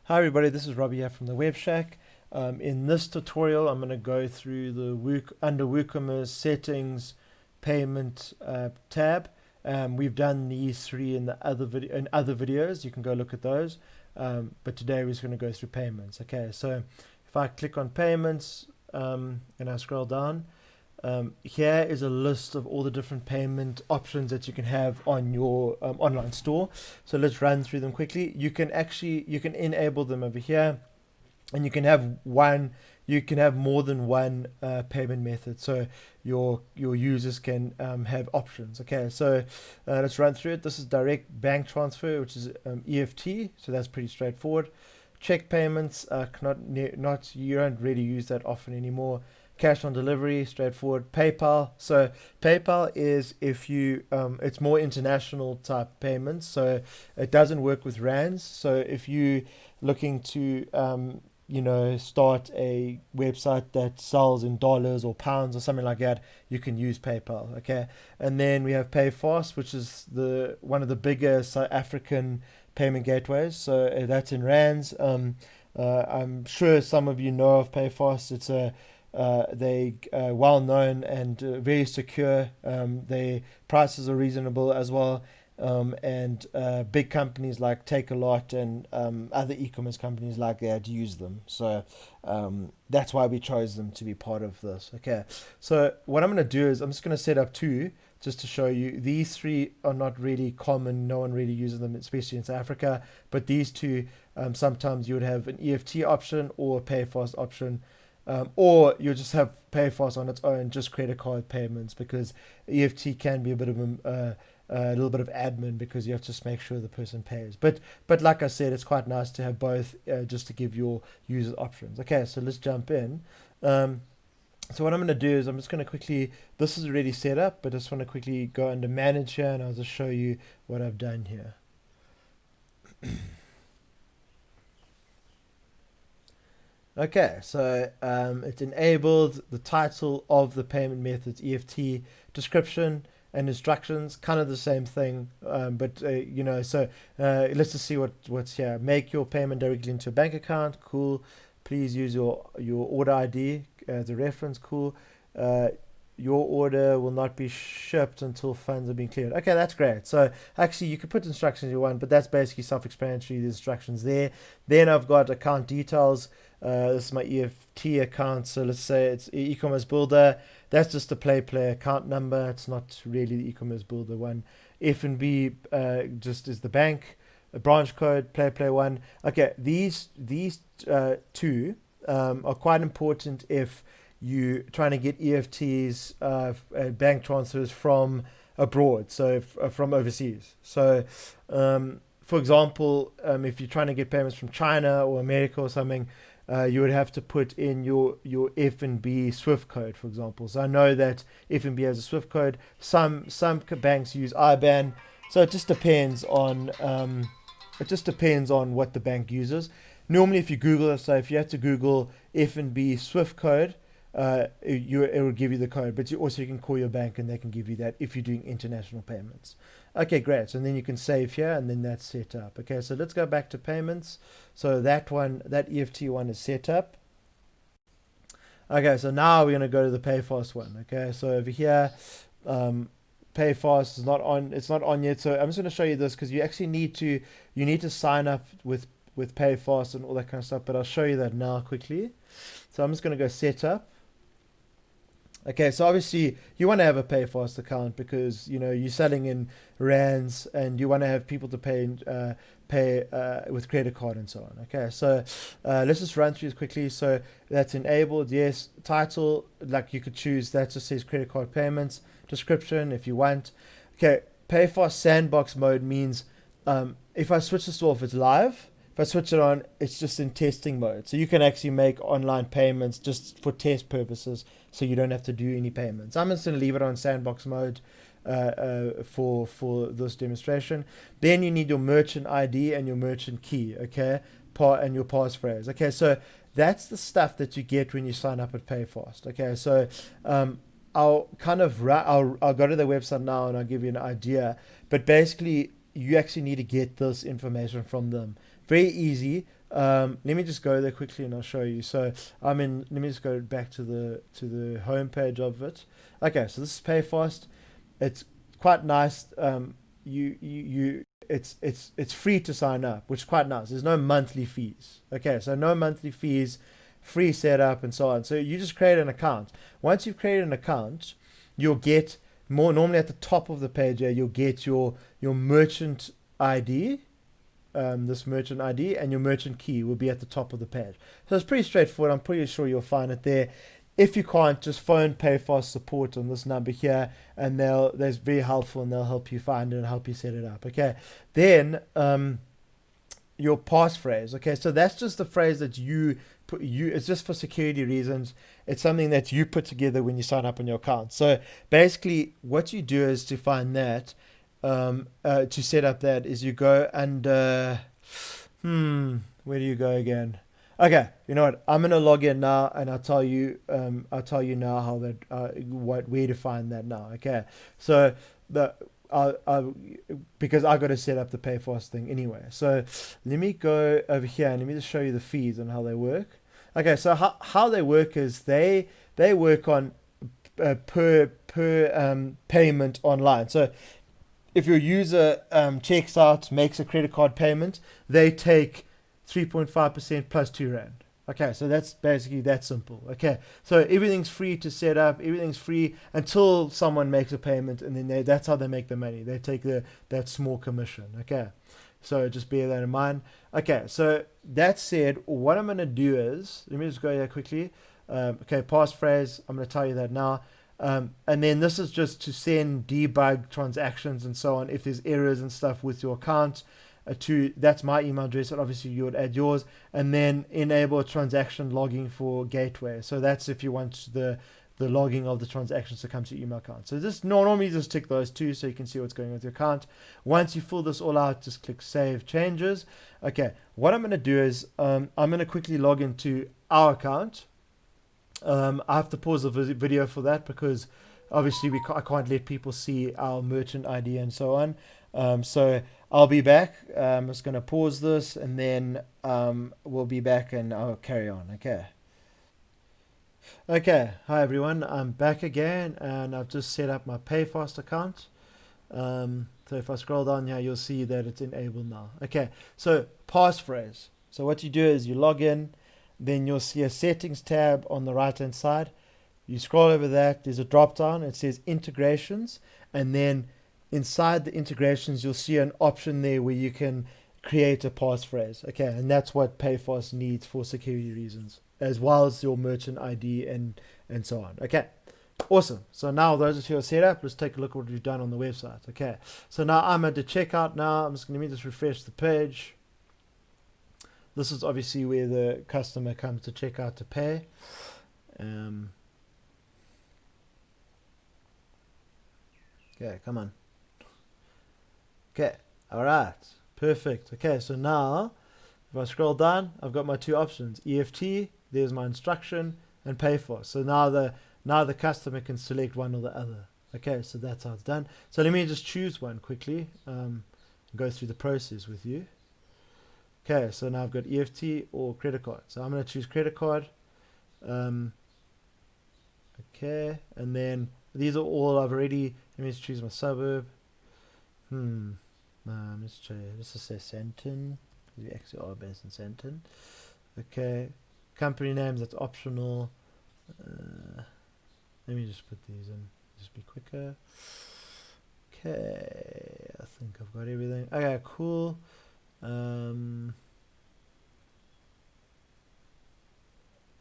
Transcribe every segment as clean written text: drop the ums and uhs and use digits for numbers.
Hi everybody, this is Robbie here from the Web Shack. In this tutorial, I'm going to go through the under WooCommerce settings payment tab. We've done these three in the other videos. You can go look at those. But today we're just going to go through payments. Okay, so if I click on payments and I scroll down, here is a list of all the different payment options that you can have on your online store. So let's run through them quickly. You can enable them over here, and you can have more than one payment method. So your users can have options. Okay, so let's run through it. This is direct bank transfer, which is EFT. So that's pretty straightforward. Check payments, you don't really use that often anymore. Cash on delivery, straightforward. PayPal. So PayPal is if you, it's more international type payments. So it doesn't work with rands. So if you looking to, start a website that sells in dollars or pounds or something like that, you can use PayPal. Okay, and then we have PayFast, which is one of the bigger South African payment gateways. So that's in rands. I'm sure some of you know of PayFast. It's they well known and very secure. Their prices are reasonable as well. And big companies like Takealot and other e-commerce companies like that use them. So that's why we chose them to be part of this. Okay, so what I'm going to do is I'm just going to set up two just to show you. These three are not really common. No one really uses them, especially in South Africa. But these two, sometimes you would have an EFT option or a PayFast option. Or you'll just have PayFast on its own, just credit card payments, because EFT can be a bit of a little bit of admin because you have to just make sure the person pays. But like I said, it's quite nice to have both, just to give your users options. Okay, so let's jump in. So what I'm going to do is I'm just going to quickly, this is already set up, but I just want to quickly go under manage here, and I'll just show you what I've done here. Okay, so it's enabled. The title of the payment methods, EFT, description and instructions, kind of the same thing, but so let's just see what's here. Make your payment directly into a bank account. Cool. Please use your order ID as a reference. Cool. Your order will not be shipped until funds have been cleared. Okay, that's great. So actually, you could put instructions you want, but that's basically self-explanatory. The instructions there. Then I've got account details. This is my EFT account. So let's say it's e-commerce builder. That's just a play account number. It's not really the e-commerce builder one. F&B just is the bank. A branch code, play one. Okay, these two are quite important if you trying to get EFTs, bank transfers from abroad, so from overseas. So, for example, if you're trying to get payments from China or America or something, you would have to put in your F&B Swift code, for example. So I know that F&B has a Swift code. Some banks use IBAN. So it just depends on what the bank uses. Normally, if you Google it, so if you have to Google F&B Swift code, it will give you the code, but you can call your bank and they can give you that if you're doing international payments. Okay, great. So then you can save here, and then that's set up. Okay, so let's go back to payments. So that EFT one is set up. Okay, so now we're going to go to the PayFast one. Okay, so over here, PayFast is not on. It's not on yet. So I'm just going to show you this because you actually need to sign up with PayFast and all that kind of stuff. But I'll show you that now quickly. So I'm just going to go set up. Okay, so obviously you want to have a PayFast account because you're selling in rands and you want to have people to pay with credit card and so on. Okay, so let's just run through this quickly. So that's enabled. Yes. Title, like you could choose, that just says credit card payments. Description if you want. Okay, PayFast sandbox mode means if I switch this off, it's live. If I switch it on, it's just in testing mode. So you can actually make online payments just for test purposes, so you don't have to do any payments. I'm just going to leave it on sandbox mode for this demonstration. Then you need your merchant ID and your merchant key, okay, and your passphrase. Okay, so that's the stuff that you get when you sign up at PayFast. Okay, so I'll go to their website now and I'll give you an idea. But basically, you actually need to get this information from them. Very easy. Let me just go there quickly and I'll show you. So I'm in. Let me just go back to the home page of it. Okay, so this is Pay Fast. It's quite nice. It's free to sign up, which is quite nice. There's no monthly fees. Okay, so no monthly fees, free setup and so on. So you just create an account. Once you've created an account, you'll get more. Normally at the top of the page here, you'll get your merchant ID. This merchant ID and your merchant key will be at the top of the page. So it's pretty straightforward. I'm pretty sure you'll find it there. If you can't, just phone PayFast support on this number here, and they're very helpful and they'll help you find it and help you set it up. Okay. Then your passphrase. Okay, so that's just the phrase that you put. It's just for security reasons. It's something that you put together when you sign up on your account. So basically, what you do is to find that. To set up that is you go under where do you go again? Okay, you know what, I'm gonna log in now and I'll tell you now how that where to find that now. Okay, so because I got to set up the PayFast thing anyway, so let me go over here and let me just show you the fees and how they work. Okay, so how they work is they work on per payment online. So if your user checks out, makes a credit card payment, they take 3.5% plus £2. Okay, so that's basically that simple. Okay, so everything's free to set up, everything's free until someone makes a payment, and then that's how they make the money. They take that small commission. Okay, so just bear that in mind. Okay, so that said, what I'm going to do is, let me just go here quickly. Okay, passphrase, I'm going to tell you that now. And then this is just to send debug transactions and so on if there's errors and stuff with your account. That's my email address, and obviously you would add yours, and then enable transaction logging for gateway. So that's if you want the logging of the transactions to come to your email account. So this normally just tick those two so you can see what's going on with your account. Once you fill this all out, just click save changes. Okay, what I'm going to do is I'm going to quickly log into our account. I have to pause the video for that because obviously I can't let people see our merchant ID and so on. So I'll be back. I'm just going to pause this and then we'll be back and I'll carry on. Okay, hi everyone. I'm back again and I've just set up my PayFast account. So if I scroll down here, you'll see that it's enabled now. Okay, so passphrase. So what you do is you log in. Then you'll see a settings tab on the right hand side. You scroll over that, there's a drop down, it says integrations, and then inside the integrations you'll see an option there where you can create a passphrase. Okay, and that's what PayFast needs for security reasons, as well as your merchant ID and so on. Okay, awesome. So now those of you are set up, let's take a look at what we've done on the website. Okay, so now I'm at the checkout now. I'm just going to refresh the page. This is obviously where the customer comes to check out to pay. Okay, come on. Okay, all right, perfect. Okay, so now if I scroll down, I've got my two options: EFT. There's my instruction, and pay for. So now the customer can select one or the other. Okay, so that's how it's done. So let me just choose one quickly. Go through the process with you. Okay, so now I've got EFT or credit card. So I'm going to choose credit card. Okay, and then these are all I've already. Let me just choose my suburb. Let's try. Let's just say Santon. We actually are based in Santon. Okay, company names, that's optional. Let me just put these in. Just be quicker. Okay, I think I've got everything. Okay, cool.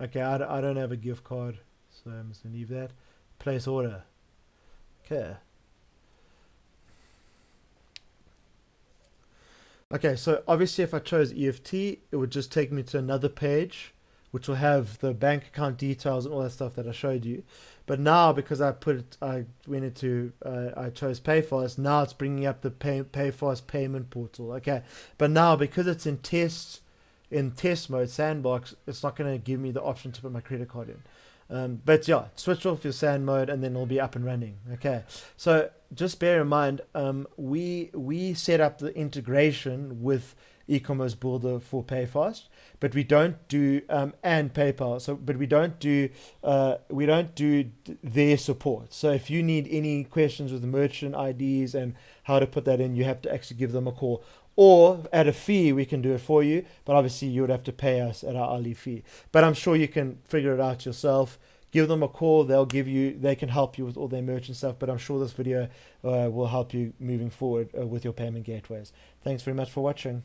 Okay, I don't have a gift card, so I'm just gonna leave that. Place order. Okay. Okay, so obviously if I chose EFT, it would just take me to another page, which will have the bank account details and all that stuff that I showed you. But now, because I chose PayFast, now it's bringing up the PayFast payment portal. Okay, but now because it's in test mode, sandbox, it's not going to give me the option to put my credit card in. But yeah, switch off your sand mode and then it'll be up and running. Okay, so just bear in mind, we set up the integration with e-commerce builder for PayFast, but we don't do and PayPal. So, but we don't do their support. So if you need any questions with the merchant IDs and how to put that in, you have to actually give them a call. Or at a fee, we can do it for you, but obviously you would have to pay us at our hourly fee. But I'm sure you can figure it out yourself. Give them a call. They can help you with all their merchant stuff. But I'm sure this video will help you moving forward with your payment gateways. Thanks very much for watching.